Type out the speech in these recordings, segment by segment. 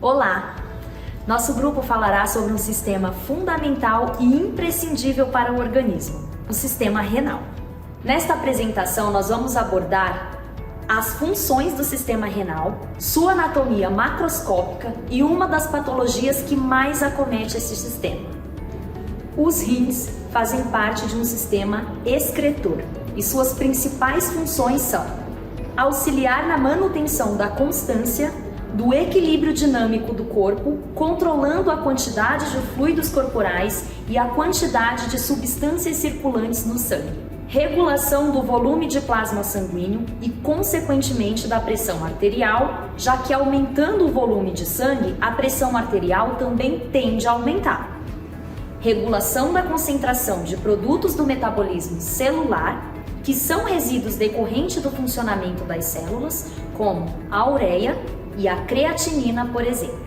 Olá! Nosso grupo falará sobre um sistema fundamental e imprescindível para o organismo, o sistema renal. Nesta apresentação, nós vamos abordar as funções do sistema renal, sua anatomia macroscópica e uma das patologias que mais acomete esse sistema. Os rins fazem parte de um sistema excretor e suas principais funções são auxiliar na manutenção da constância, do equilíbrio dinâmico do corpo, controlando a quantidade de fluidos corporais e a quantidade de substâncias circulantes no sangue, regulação do volume de plasma sanguíneo e, consequentemente, da pressão arterial, já que aumentando o volume de sangue, a pressão arterial também tende a aumentar. Regulação da concentração de produtos do metabolismo celular, que são resíduos decorrentes do funcionamento das células, como a ureia e a creatinina, por exemplo.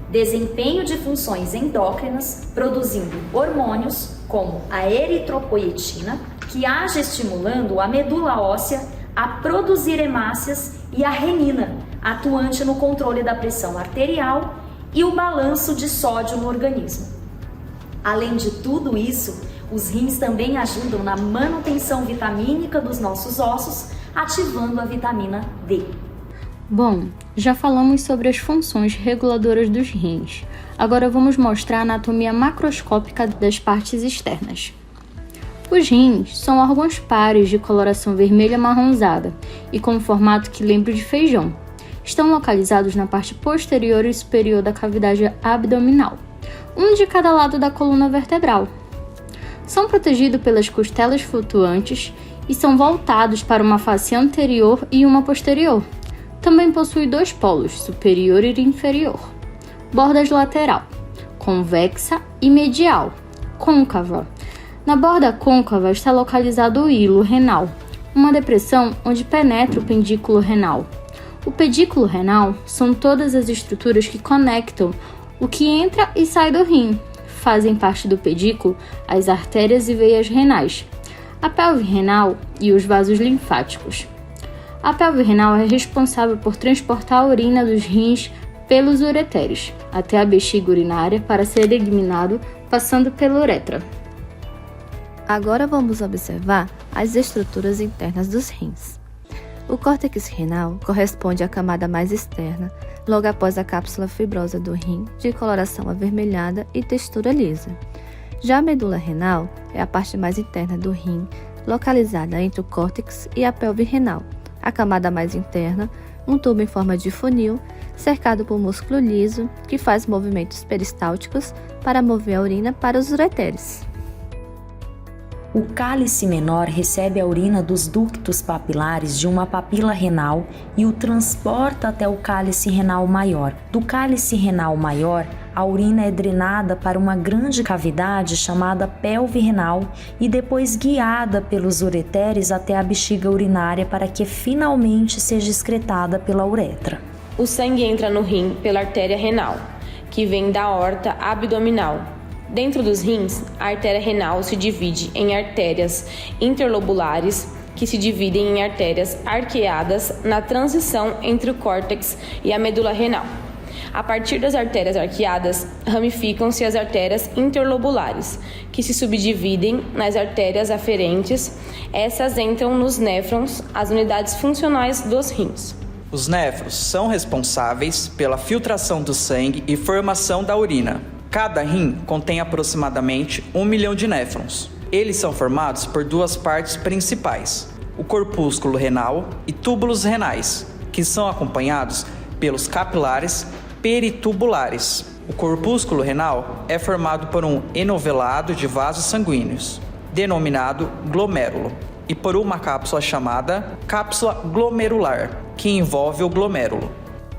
Desempenho de funções endócrinas, produzindo hormônios, como a eritropoietina, que age estimulando a medula óssea a produzir hemácias, e a renina, atuante no controle da pressão arterial e o balanço de sódio no organismo. Além de tudo isso, os rins também ajudam na manutenção vitamínica dos nossos ossos, ativando a vitamina D. Bom, já falamos sobre as funções reguladoras dos rins. Agora vamos mostrar a anatomia macroscópica das partes externas. Os rins são órgãos pares de coloração vermelha amarronzada e com um formato que lembra de feijão. Estão localizados na parte posterior e superior da cavidade abdominal, um de cada lado da coluna vertebral. São protegidos pelas costelas flutuantes e são voltados para uma face anterior e uma posterior. Também possui dois polos, superior e inferior. Bordas lateral, convexa e medial, côncava. Na borda côncava está localizado o hilo renal, uma depressão onde penetra o pedículo renal. O pedículo renal são todas as estruturas que conectam o que entra e sai do rim. Fazem parte do pedículo as artérias e veias renais, a pelve renal e os vasos linfáticos. A pelve renal é responsável por transportar a urina dos rins pelos ureteres até a bexiga urinária para ser eliminado passando pela uretra. Agora vamos observar as estruturas internas dos rins. O córtex renal corresponde à camada mais externa, logo após a cápsula fibrosa do rim, de coloração avermelhada e textura lisa. Já a medula renal é a parte mais interna do rim, localizada entre o córtex e a pelve renal. A camada mais interna, um tubo em forma de funil, cercado por músculo liso, que faz movimentos peristálticos para mover a urina para os ureteres. O cálice menor recebe a urina dos ductos papilares de uma papila renal e o transporta até o cálice renal maior. Do cálice renal maior, a urina é drenada para uma grande cavidade chamada pelve renal e depois guiada pelos ureteres até a bexiga urinária para que finalmente seja excretada pela uretra. O sangue entra no rim pela artéria renal, que vem da aorta abdominal. Dentro dos rins, a artéria renal se divide em artérias interlobulares, que se dividem em artérias arqueadas na transição entre o córtex e a medula renal. A partir das artérias arqueadas, ramificam-se as artérias interlobulares, que se subdividem nas artérias aferentes. Essas entram nos néfrons, as unidades funcionais dos rins. Os néfrons são responsáveis pela filtração do sangue e formação da urina. Cada rim contém aproximadamente 1 milhão de néfrons. Eles são formados por duas partes principais, o corpúsculo renal e túbulos renais, que são acompanhados pelos capilares peritubulares. O corpúsculo renal é formado por um enovelado de vasos sanguíneos, denominado glomérulo, e por uma cápsula chamada cápsula glomerular, que envolve o glomérulo.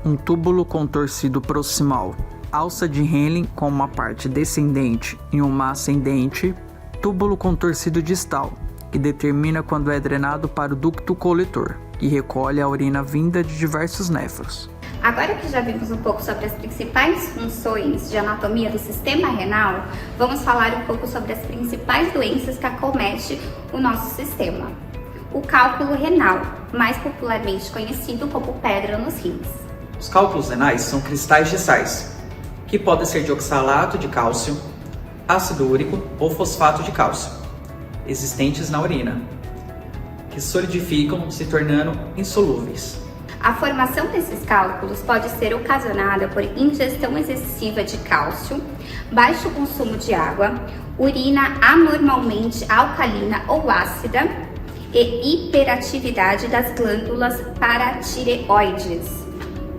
Um túbulo contorcido proximal, alça de Henle com uma parte descendente e uma ascendente, túbulo contorcido distal, que determina quando é drenado para o ducto coletor, que recolhe a urina vinda de diversos néfros. Agora que já vimos um pouco sobre as principais funções de anatomia do sistema renal, vamos falar um pouco sobre as principais doenças que acometem o nosso sistema. O cálculo renal, mais popularmente conhecido como pedra nos rins. Os cálculos renais são cristais de sais, que podem ser de oxalato de cálcio, ácido úrico ou fosfato de cálcio, existentes na urina, que solidificam, se tornando insolúveis. A formação desses cálculos pode ser ocasionada por ingestão excessiva de cálcio, baixo consumo de água, urina anormalmente alcalina ou ácida e hiperatividade das glândulas paratireoides.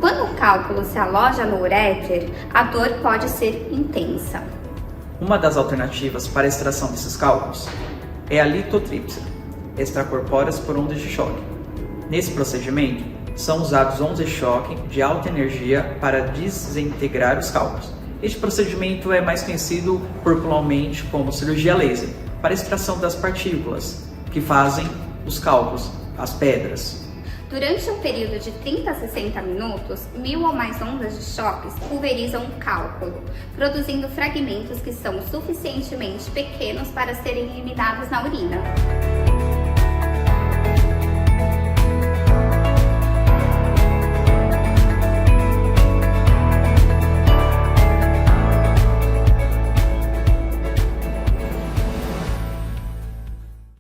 Quando o cálculo se aloja no uréter, a dor pode ser intensa. Uma das alternativas para a extração desses cálculos é a litotrípsia, extracorpóreas por ondas de choque. Nesse procedimento, são usados ondas de choque de alta energia para desintegrar os cálculos. Este procedimento é mais conhecido popularmente como cirurgia laser, para a extração das partículas que fazem os cálculos, as pedras. Durante um período de 30 a 60 minutos, 1000 ou mais ondas de choques pulverizam o cálculo, produzindo fragmentos que são suficientemente pequenos para serem eliminados na urina.